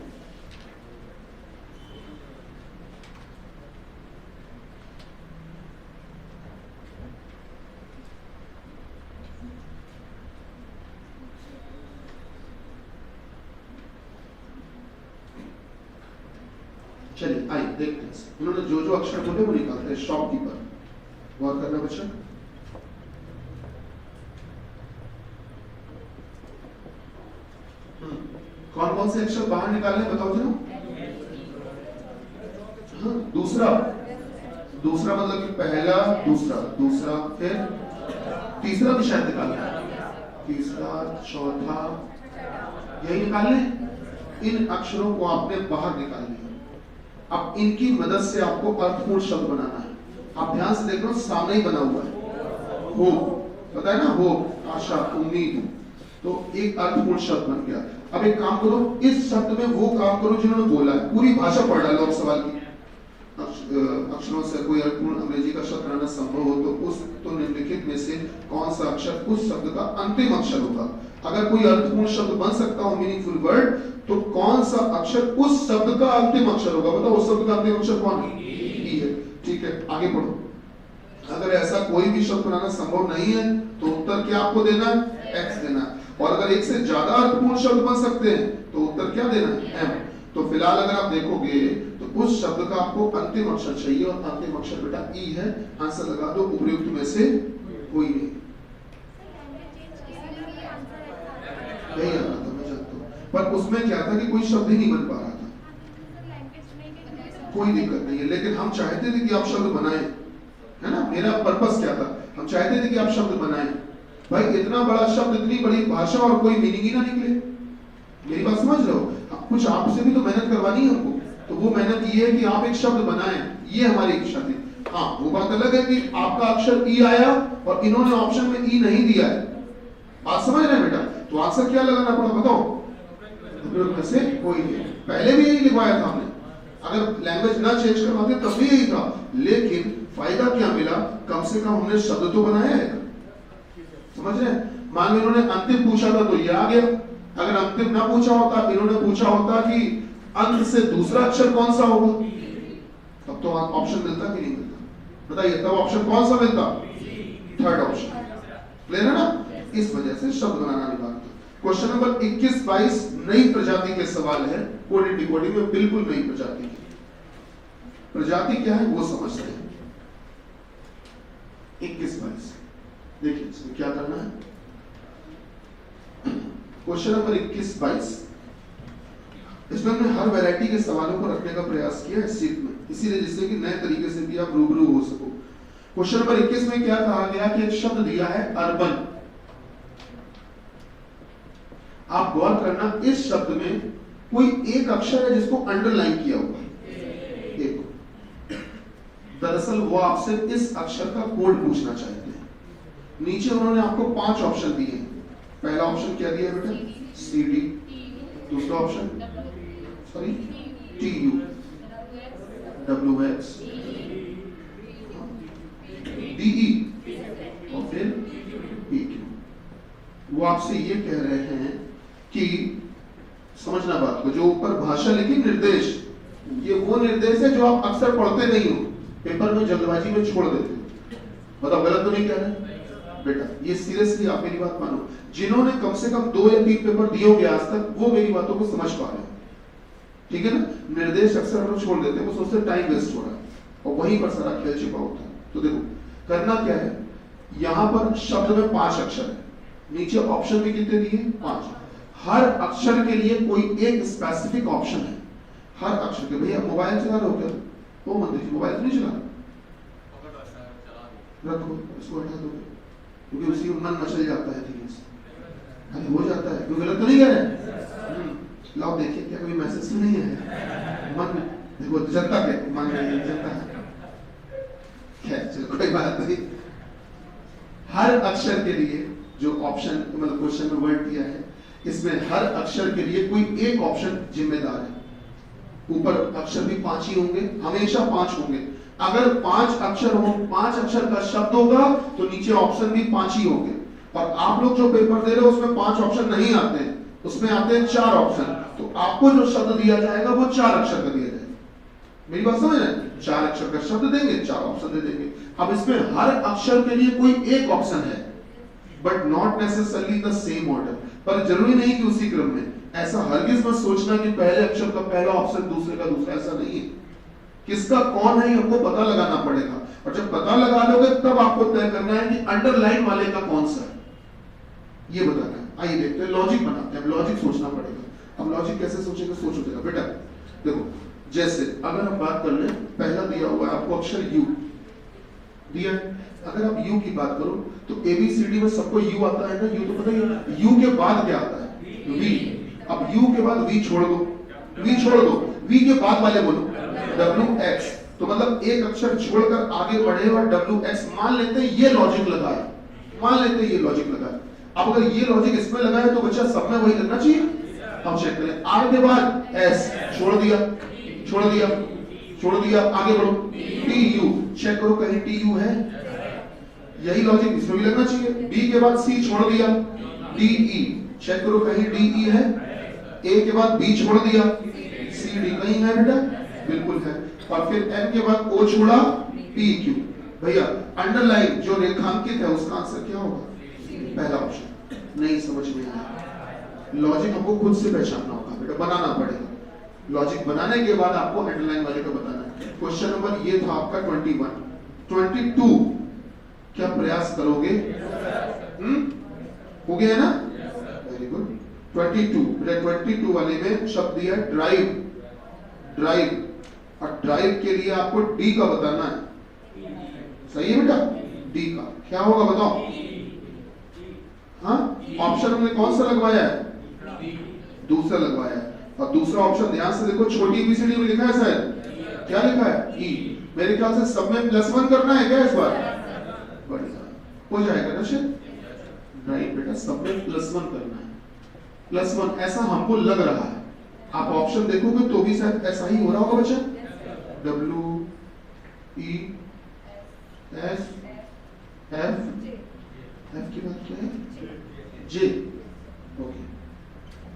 चलिए आइए देखते हैं, इन्होंने जो जो अक्षर बोले वो निकालते हैं। शॉपकीपर, गौर करना बच्चा। कौन कौन से अक्षर बाहर निकालने बताओ जरा। हाँ, दूसरा मतलब कि पहला, दूसरा फिर तीसरा भी शायद निकालना है। तीसरा, चौथा, यही निकालने। इन अक्षरों को आपने बाहर निकाल लिया। अब इनकी मदद से आपको अर्थपूर्ण शब्द बनाना है। आप ध्यान से देख लो, सामने ही बना हुआ है हो, पता है ना, हो, आशा, उम्मीद। तो एक अर्थपूर्ण शब्द बन गया। अब एक काम करो, इस शब्द में वो काम करो जिन्होंने बोला है। पूरी भाषा पढ़ डालो अब सवाल की। अक्षरों से कोई अर्थपूर्ण अंग्रेजी का शब्द बनाना संभव हो तो निम्नलिखित में से कौन सा अक्षर उस शब्द का अंतिम अक्षर होगा। अगर कोई अर्थपूर्ण शब्द बन सकता हो, मीनिंगफुल वर्ड, तो कौन सा अक्षर उस शब्द का अंतिम अक्षर होगा। बताओ उस शब्द का अंतिम अक्षर कौन है? ई है। ठीक है, आगे पढ़ो। अगर ऐसा कोई भी शब्द बनाना संभव नहीं है तो उत्तर क्या आपको देना है? एक्स देना है। और अगर एक से ज्यादा अर्थपूर्ण शब्द बन सकते हैं तो उत्तर क्या देना है? एम। तो फिलहाल अगर आप देखोगे तो उस शब्द का आपको अंतिम अक्षर चाहिए और अंतिम अक्षर बेटा ई है। आंसर लगा दो, उपयुक्त में से कोई नहीं। यही आ रहा था, मैं जानता हूँ, पर उसमें क्या था कि कोई शब्द ही नहीं बन पा रहा था। कोई दिक्कत नहीं है, लेकिन हम चाहते थे कि आप शब्द बनाएं, है ना। मेरा पर्पस क्या था, हम चाहते थे कि आप शब्द बनाएं। भाई इतना बड़ा शब्द, इतनी बड़ी भाषा और कोई मीनिंग ही ना निकले। मेरी बात समझ रहे हो। कुछ आपसे भी तो मेहनत करवानी है हमको। तो वो मेहनत ये है कि आप एक शब्द बनाएं, ये हमारी इच्छा थी। हाँ, वो बात अलग है कि आपका अक्षर ई आया और इन्होंने ऑप्शन में ई नहीं दिया है। बात समझ रहे हैं बेटा। तो आंसर क्या लगाना पड़ा बताओ? में से कोई नहीं। पहले भी यही लिखवाया था हमने। अगर लैंग्वेज ना चेंज करवाते तब भी यही था, लेकिन फायदा क्या मिला? कम से कम हमने शब्द तो बनाया है। समझ रहे हैं। मान लो इन्होंने अंतिम पूछा था तो ये आ गया। अगर अंतिम ना पूछा होता, इन्होंने पूछा होता कि अंत से दूसरा अक्षर कौन सा होगा, तब तो ऑप्शन मिलता कि नहीं मिलता? बताइए, तब ऑप्शन कौन सा मिलता? Third option. क्लियर है ना। इस वजह से शब्द बनाना अनिवार्य था। क्वेश्चन नंबर 21-22 नई प्रजाति के सवाल है। कोडिंग डिकोडिंग में बिल्कुल नई प्रजाति की। प्रजाति क्या है वो समझते हैं। 21-22 देखिए इसमें क्या करना है। क्वेश्चन नंबर 21-22 इसमें हमने हर वैरायटी के सवालों को रखने का प्रयास किया है सीट में, इसीलिए जिससे कि नए तरीके से भी आप रूबरू हो सको। क्वेश्चन नंबर 21 में क्या कहा गया कि एक शब्द दिया है अर्बन। आप गौर करना, इस शब्द में कोई एक अक्षर है जिसको अंडरलाइन किया हुआ है। एक दरअसल वो आपसे इस अक्षर का कोड पूछना चाहते हैं। नीचे उन्होंने आपको 5 ऑप्शन दिए हैं। पहला ऑप्शन क्या दिया बेटा? CD। दूसरा option sorry TU, WX, DE और फिर PQ। वो आपसे ये कह रहे हैं कि समझना बात को, जो ऊपर भाषा लिखी निर्देश, ये वो निर्देश है जो आप अक्सर पढ़ते नहीं हो, पेपर में जल्दबाजी में छोड़ देते हो। बताओ गलत तो नहीं कह रहे बेटा? ये सीरियसली आप मेरी बात मानो। जिन्होंने कम से कम 2 या 3 पेपर दिए होंगे आज तक, वो मेरी बातों को समझ पा रहे हैं। ठीक है ना। निर्देश अक्सर हम लोग छोड़ देते हैं, वो सोचते टाइम वेस्ट हो रहा है और वहीं पर सारा खेल छिपा होता है। तो देखो करना क्या है, यहां पर शब्द में 5 अक्षर है, नीचे ऑप्शन भी कितने दिए? 5। हर अक्षर के लिए कोई एक स्पेसिफिक ऑप्शन है। हर अक्षर के। भैया मोबाइल चला रहे हो क्या? वो मत दीजिए, मोबाइल नहीं चला रखो, इसको हटा दो क्योंकि उसी में मन मचल जाता है। धीरे से हो जाता है। क्यों गलत तो नहीं कह रहे? लाओ देखिए क्या कोई मैसेज तो नहीं है मन में। देखो जनता के मन में जनता है। खैर चलो कोई बात नहीं। हर अक्षर के लिए जो ऑप्शन मतलब क्वेश्चन में वर्ड दिया है, इसमें हर अक्षर के लिए कोई एक ऑप्शन जिम्मेदार है। ऊपर अक्षर भी 5 ही होंगे, हमेशा 5 होंगे। अगर 5 अक्षर हो, 5 अक्षर का शब्द होगा तो नीचे ऑप्शन भी 5 ही होंगे। और आप लोग जो पेपर दे रहे हो उसमें 5 ऑप्शन नहीं आते हैं, उसमें आते हैं 4 ऑप्शन। तो आपको जो शब्द दिया जाएगा वो 4 अक्षर का दिया जाएगा। मेरी बात समझ रहे हैं? 4 अक्षर का शब्द देंगे, 4 ऑप्शन दे देंगे। अब इसमें हर अक्षर के लिए कोई एक ऑप्शन है, but not necessarily the same order, पर जरूरी नहीं कि उसी क्रम में। ऐसा हरगिज मत सोचना कि पहले अक्षर का पहला ऑप्शन, दूसरे का दूसरा, ऐसा नहीं है। किसका कौन है आपको पता लगाना पड़ेगा, और जब पता लगा लोगे तब आपको तय करना है कि अंडरलाइन वाले का कौन सा है, ये बताना है। आइए देखते हैं, लॉजिक बनाते हैं। लॉजिक सोचना पड़ेगा। अब लॉजिक कैसे सोचेंगे? सोचो बेटा, देखो जैसे अगर हम बात कर लें, पहला दिया हुआ है आपको अक्षर यू दिया है। अगर आप यू की बात करो तो एबीसीडी में सबको यू आता है ना, यू तो पता ही है। यू के बाद क्या आता है? वी। अब यू के बाद वी छोड़ दो, वी छोड़ दो, वी के बाद वाले बोलो डब्ल्यू एक्स। तो मतलब एक अक्षर छोड़कर आगे बढ़े और डब्ल्यू एक्स मान लेते हैं ये लॉजिक लगा है, मान लेते हैं ये लॉजिक लगा है। अब अगर ये लॉजिक इसमें लगा है तो बच्चा सब में वही लगना चाहिए। अब चेक करें, आर के बाद एस छोड़ दिया, छोड़ दिया, छोड़ दिया, आगे बढ़ो टी यू, चेक करो कहीं टी यू है, यही लॉजिक इसमें भी लगना चाहिए। बी के बाद सी छोड़ दिया, डी ई, चेक करो कहीं डी ई है। ए के बाद बी छोड़ दिया, सी डी कहीं है बेटा? बिल्कुल है। और फिर एम के बाद ओ छोड़ा, पी क्यू। भैया अंडरलाइन जो रेखांकित है उसका आंसर क्या होगा? पहला ऑप्शन। नहीं समझ में आया? लॉजिक हमको खुद से पहचानना होगा बेटा, बनाना पड़ेगा। लॉजिक बनाने के बाद आपको अंडरलाइन वाले का बताना है। क्वेश्चन नंबर ये था आपका 21। 22 क्या प्रयास करोगे? हो गया है ना? Very good. 22 वाले में शब्द दिया ड्राइव, ड्राइव, और ड्राइव के लिए आपको डी का बताना है। सही है बेटा? डी का क्या होगा बताओ? हाँ, ऑप्शन हमने कौन सा लगवाया है? दूसरा लगवाया है। और दूसरा ऑप्शन ध्यान से देखो, छोटी एबीसीडी में लिखा है शायद, क्या लिखा है? ई। मेरे ख्याल से सब में +1 करना है क्या इस बार? बढ़िया, हो जाएगा ना शायद? राइट बेटा, सब में +1 करना है। +1 ऐसा हमको लग रहा है। आप ऑप्शन देखोगे तो भी शायद ऐसा ही हो रहा होगा बच्चा। W E S F, F की बात क्या है? जे। ओके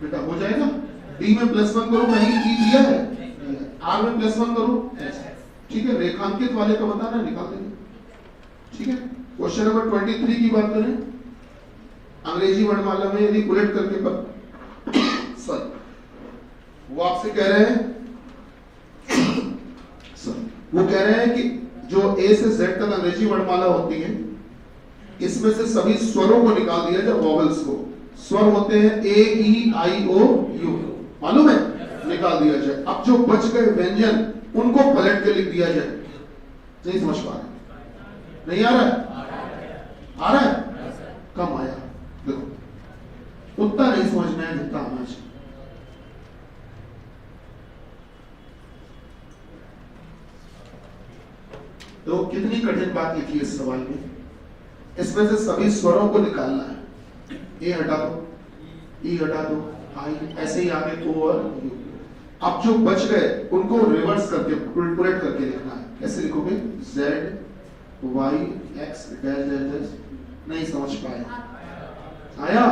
बेटा, हो जाएगा। डी में +1 करो, कहीं ई दिया है, आर में +1 करो, ठीक है। रेखांकित वाले का बताना, निकाल देंगे, ठीक है। क्वेश्चन नंबर 23 की बात करें, अंग्रेजी वर्णमाला में यदि बुलेट करके सॉरी वो आपसे कह रहे हैं वो कह रहे हैं कि जो ए से जेड तक अंग्रेजी वर्णमाला होती है, इसमें से सभी स्वरों को निकाल दिया जाए, वॉवेल्स को। स्वर होते हैं ए ई आई ओ यू, मालूम है? निकाल दिया जाए। अब जो बच गए व्यंजन उनको पलट के लिख दिया जाए। नहीं समझ पा रहे? नहीं आ रहा है? आ रहा है? कम आया, देखो उतना नहीं समझ में आया जितना आना चाहिए। तो कितनी कठिन बात लिखी है इस सवाल में। इसमें से सभी स्वरों को निकालना है। ए हटा दो, ई हटा दो, आई, ऐसे ही आगे ओ और यू। अब जो बच गए उनको रिवर्स करके उलट करके लिखना है। कैसे लिखोगे? Z Y X dash dash dash. नहीं समझ पाए? आया?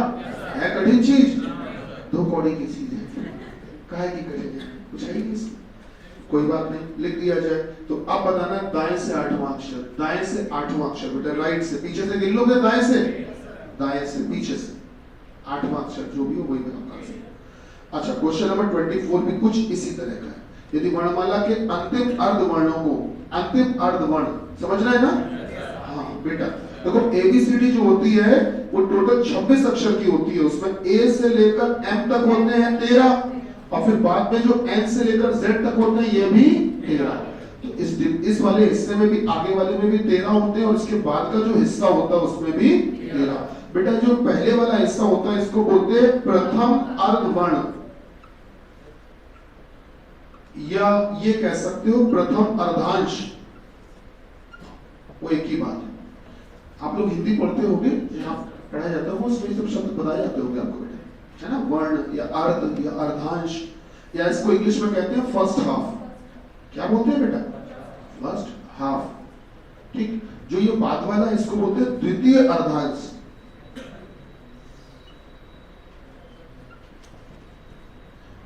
है कठिन चीज? 2 कौड़ी की चीज है, काहे की कठिन है? कुछ है ही नहीं इसमें। कोई बात नहीं, लिख दिया जाए। तो अब बताना दाएं से 8वां अक्षर, दाएं से 8वां अक्षर बेटा, राइट से पीछे से गिन लोगे, दाएं से, दाएं से पीछे से 8वां अक्षर जो भी हो वही बनाना है। अच्छा, क्वेश्चन नंबर 24 भी कुछ इसी तरह का है। यदि वर्णमाला के अंतिम अर्ध वर्णों को, अंतिम अर्ध वर्ण समझना है ना? हाँ बेटा, देखो एबीसीडी जो होती है वो टोटल 26 अक्षर की होती है। उसमें ए से लेकर एम तक होते हैं 13, और फिर बाद में जो एन से लेकर जेड तक होते हैं ये भी 13। तो इस वाले हिस्से में भी, आगे वाले में भी 13 होते हैं, और इसके बाद का जो हिस्सा होता है उसमें भी 13। बेटा जो पहले वाला हिस्सा होता है इसको बोलते हैं प्रथम अर्धवर्ण, या ये कह सकते हो प्रथम अर्धांश। वो एक ही बात है। आप लोग हिंदी पढ़ते होंगे, जहाँ पढ़ाया जाता है वो उसमें सब शब्द बताए जाते होंगे आपको बेटा, है ना, वर्ण या अर्ध या अर्धांश, या इसको इंग्लिश में कहते हैं फर्स्ट हाफ। क्या बोलते हैं बेटा? First half. ठीक, जो ये बाद वाला है इसको बोलते हैं द्वितीय अर्धांश।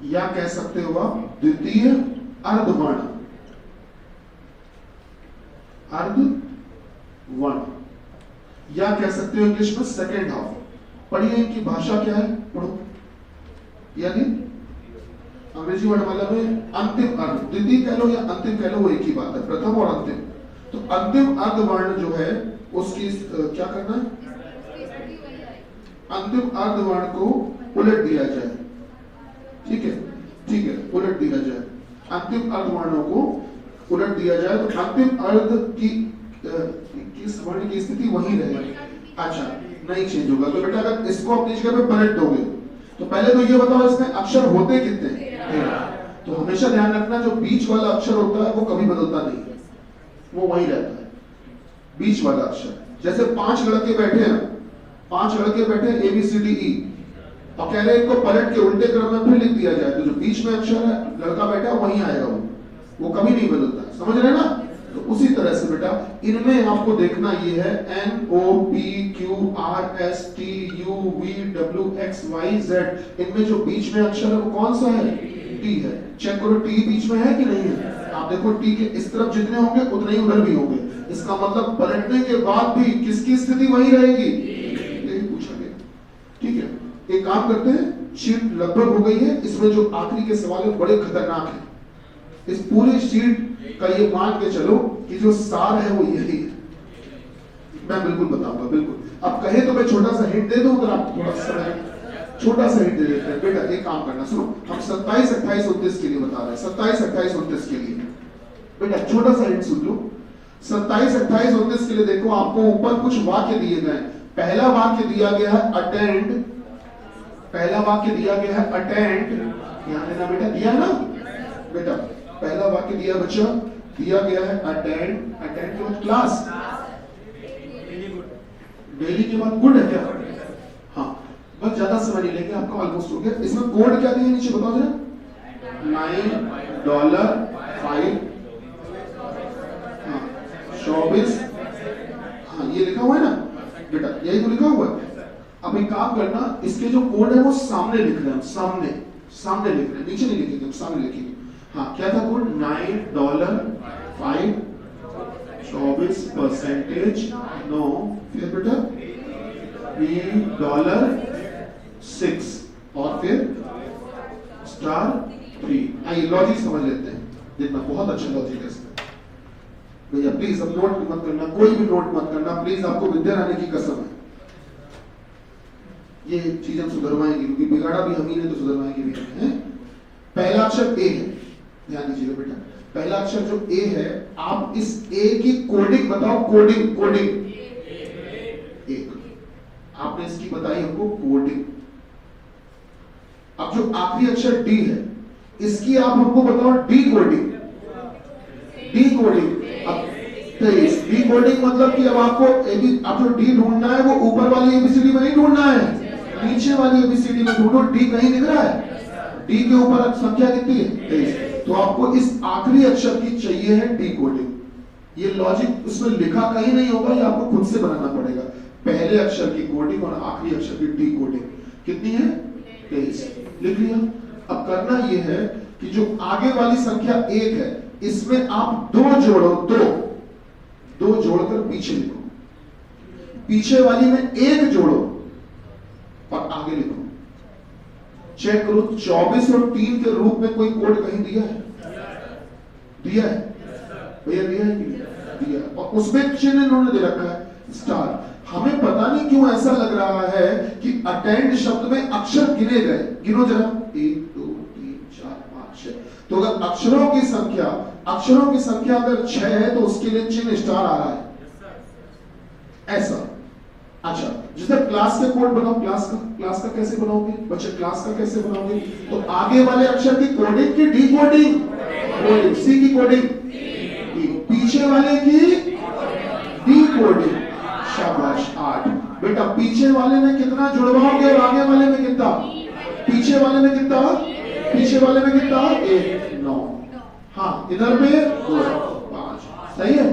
या कह सकते हो आप द्वितीय अर्धवर्ण, अर्धवर्ण, या कह सकते हो इंग्लिश में सेकेंड हाफ। पढ़िए इनकी भाषा क्या है, पढ़ो। यानी अंग्रेजी वर्णमाला में अंतिम अर्ध, द्वितीय कह लो या अंतिम कह लो, वो एक ही बात है, प्रथम और अंतिम। तो अंतिम अर्धवर्ण जो है उसकी क्या करना है, अंतिम अर्धवर्ण को उलट दिया जाए। ठीक है, ठीक है, उलट दिया जाए, अंतिम अर्धवर्णों को उलट दिया जाए तो अंतिम अर्ध की किस वर्ण की स्थिति वही रहेगी। अच्छा, नहीं चेंज होगा। तो बेटा अगर इसको अपनी जगह पे पलट दोगे तो पहले तो ये बताओ इसमें अक्षर होते कितने? तो हमेशा ध्यान रखना जो बीच वाला अक्षर होता है वो कभी बदलता नहीं है, वो वही रहता है, बीच वाला अक्षर। जैसे 5 लड़के बैठे हैं, 5 लड़के बैठे हैं ABCDE, और कह रहे हैं इनको पलट के उल्टे क्रम में फिर लिख दिया जाए तो जो बीच में अक्षर है लड़का बैठा है वहीं आएगा, वो कभी नहीं बदलता है। समझ रहे हैं ना? तो उसी तरह से बेटा इनमें आपको देखना ये है NOPQRSTUVWXYZ, इनमें जो बीच में अक्षर है वो कौन सा है? T है। चेक करो T बीच में है कि नहीं है। आप देखो T के इस तरफ जितने होंगे उतने ही उधर भी होंगे, इसका मतलब पलटने के बाद भी किसकी स्थिति वही रहेगी, यही पूछा गया। ठीक है, एक काम करते हैं, शीट लगभग हो गई है, इसमें जो आखिरी के सवाल है बड़े खतरनाक है। इस पूरी शीट का ये मान के चलो कि जो सार है वो यही है। मैं बिल्कुल बताऊंगा, बिल्कुल। अब कहे तो मैं छोटा सा हिंट दे दूं, अगर आप थोड़ा सा छोटा सा हिंट दे देते हैं। बेटा एक काम करना, सुनो, हम 27, 28, 29 के लिए बता रहे हैं, 27, 28, 29 के लिए। बेटा छोटा सा हिंट सुन लो, 27, 28, 29 के लिए देखो आपको ऊपर कुछ वाक्य दिए गए। पहला वाक्य दिया गया है अटेंड, पहला वाक्य दिया गया है अटेंड, ध्यान देना बेटा, दिया ना बेटा, पहला वाक्य दिया बच्चा, दिया गया है अटेंड, अटेंड के बाद क्लास, डेली के बाद गुड है क्या? हाँ, बस ज्यादा समय नहीं लेंगे, आपका ऑलमोस्ट हो गया। इसमें कोड क्या दिया नीचे बताओ जरा, $9.5, हाँ 24, हाँ ये लिखा हुआ है ना बेटा, यही तो लिखा हुआ है। अब एक काम करना, इसके जो कोड है वो सामने लिख रहे हैं, सामने सामने लिख रहे हैं, नीचे नहीं लिखेंगे, सामने लिखेंगे। हाँ क्या था कोड? $9.5, 24%, नो, फिर बेटा $3.6 और फिर *3। आइए लॉजिक समझ लेते हैं, देखना बहुत अच्छा लॉजिक है इसमें। भैया प्लीज अब नोट मत करना, कोई भी नोट मत करना प्लीज, आपको विद्या रानी की कसम है। ये चीज हम सुधरवाएंगे, क्योंकि बिगाड़ा भी हम ही ने तो सुधरवाएंगे भी हम हैं। पहला अक्षर ए है, ध्यान दीजिएगा बेटा, पहला अक्षर जो ए है, आप इस ए की कोडिंग बताओ, कोडिंग, कोडिंग एक, आपने इसकी बताई हमको कोडिंग। अब जो आखिरी अक्षर डी है, इसकी आप हमको बताओ डी कोडिंग, डी कोडिंग। अब 23 डी कोडिंग मतलब कि अब आपको अब जो डी ढूंढना है वो ऊपर वाली एबीसीडी में नहीं ढूंढना है, नीचे वाली एबीसीडी में ढूंढो। डी कहीं दिख रहा है? डी के ऊपर संख्या कितनी है? 23। तो आपको इस आखिरी अक्षर की चाहिए है डी कोडिंग। ये लॉजिक उसमें लिखा कहीं नहीं होगा, ये आपको खुद से बनाना पड़ेगा। पहले अक्षर की कोडिंग और आखिरी अक्षर की डी कोडिंग कितनी है? 23। लिख लिया। अब करना ये है कि जो आगे वाली संख्या 1 है, इसमें आप 2 जोड़ो, 2 जोड़कर पीछे लिखो, पीछे वाली में 1 जोड़ो और आगे लिखो। चेक करो 24 और 3 के रूप में कोई कोड कहीं दिया है? दिया है भैया, दिया है कि नहीं? दिया। और उसमें चिन्ह इन्होंने दे रखा है स्टार। हमें पता नहीं क्यों ऐसा लग रहा है कि अटेंड शब्द में अक्षर गिने गए। गिनो जरा, 1 2 3 4 5 6। तो अगर अक्षरों की संख्या अगर 6 है तो उसके लिए चिन्ह स्टार आ रहा है, ऐसा। अच्छा, जैसे क्लास के कोड बनाओ, क्लास का कैसे बनाओगे बच्चे? क्लास का कैसे बनाओगे? तो आगे वाले अक्षर की कोडिंग की डी कोडिंग, सी की कोडिंग, पीछे वाले की डी कोडिंग, शाबाश 8। बेटा पीछे वाले में कितना जुड़वाओगे और आगे वाले में कितना? पीछे वाले में कितना? पीछे वाले में कितना? 1 9। हाँ इधर पे 2 5। सही है?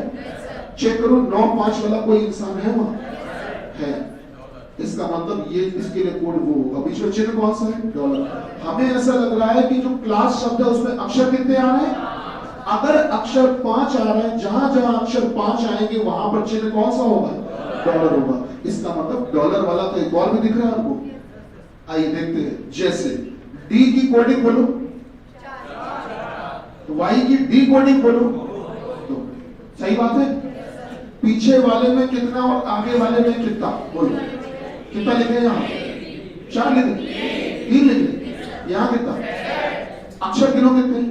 चेक करो 9 5 वाला कोई इंसान है वहां? है। इसका मतलब ये इसके लिए कोड वो होगा। बीच में चिन्ह कौन सा है? डॉलर। हमें ऐसा लग रहा है कि जो क्लास शब्द है उसमें अक्षर कितने आ रहे हैं? अगर अक्षर 5 आ रहे हैं, जहां जहां अक्षर 5 आएंगे वहां पर चिन्ह कौन सा होगा? डॉलर होगा। इसका मतलब डॉलर वाला तो एक और भी दिख रहा है आपको। आइए देखते हैं। जैसे डी की कोडिंग बोलो, वाई की डी कोडिंग बोलो, तो सही बात है। पीछे वाले में कितना और आगे वाले में कितना बोलो? कितना लिखे यहाँ? 4 लिखे, 3 लिखे। यहाँ कितना? अक्षर गिनो कितने?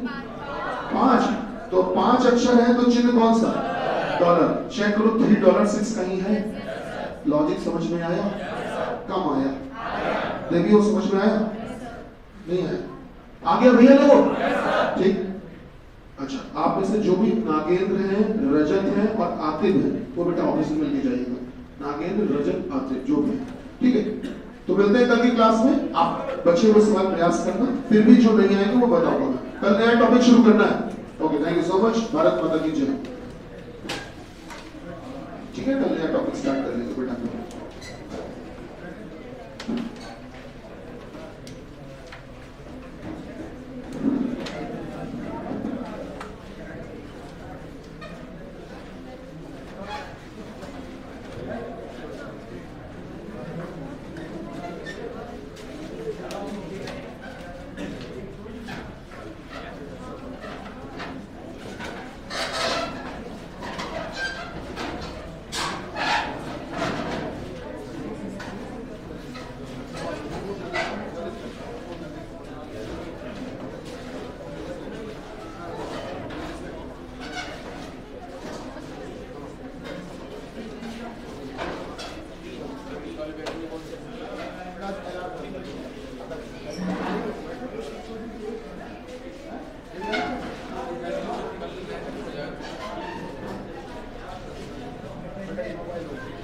5। तो 5 अक्षर है तो चिन्ह कौन सा? डॉलर। चेक करो $3 कहीं है? लॉजिक समझ में आया? कम आया? देखिए समझ में आया? नहीं आया? आगे भैया लोग ठीक। अच्छा आप में से जो भी नागेंद्र हैं, रजत हैं और आतिफ हैं वो बेटा ऑफिस में मिलके जाइएगा। नागेंद्र, रजत, आतिफ जो भी, ठीक है? तो मिलते हैं कल की क्लास में। आप बच्चे हुए सवाल प्रयास करना, फिर भी जो नहीं आएंगे वो बताऊंगा। कल नया टॉपिक शुरू करना है। Okay thank you so much. Bharat माता की जय। ठीक है कल नया टॉपिक स्टार्ट कर लेंगे बेटा। मोबाइल